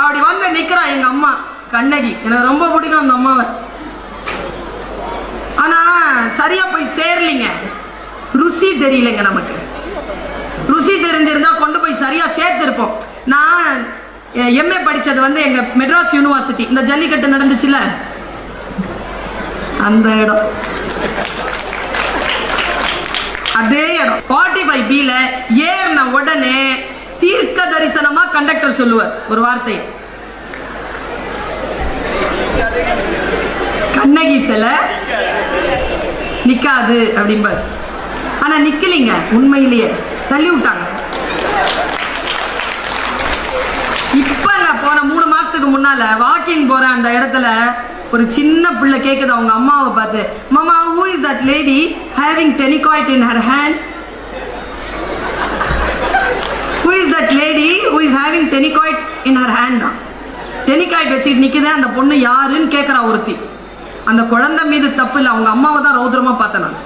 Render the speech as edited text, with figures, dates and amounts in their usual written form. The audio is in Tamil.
அப்படி வந்து நிக்கிறா எங்க அம்மா கண்ணகி. எனக்கு ரொம்ப பிடிக்கும் அந்த அம்மாவை. ஆனா சரியா போய் சேரலிங்க. ருசி தெரியலங்க நமக்கு. ருசி தெரிஞ்சிருந்தா கொண்டு போய் சரியா சேர்த்திருப்போம். நான் எம்ஏ படிச்சது வந்து எங்க மெட்ராஸ் யூனிவர்சிட்டி, இந்த ஜல்லிக்கட்டு நடந்துச்சுல அந்த இடம், அதே இடம் 45B ஏறின உடனே தீர்க்க தரிசனமா கண்டக்டர் சொல்லுவார் ஒரு வார்த்தை, கண்ணகி சிலை நிக்காது அப்படிம்பார். ஆனா நிக்கலிங்க, உண்மையிலேயே தள்ளி விட்டாங்க. இப்பங்க போன 3 மாசத்துக்கு முன்னால வாக்கிங் போற அந்த இடத்துல ஒரு சின்ன பிள்ளை கேக்குது அவங்க அம்மாவை பார்த்து, மாமா who is that lady having tenicoid in her hand? Who is that lady who is having tenicoid in her hand? டெனிகாய்ட் வச்சுட்டு நிக்குது அந்த பொண்ணு யாருன்னு கேட்கறா ஒருத்தி. அந்த குழந்தை மீது தப்பு இல்லை, அவங்க அம்மாவை தான் ரௌத்ரமா பார்த்தேன் நான்.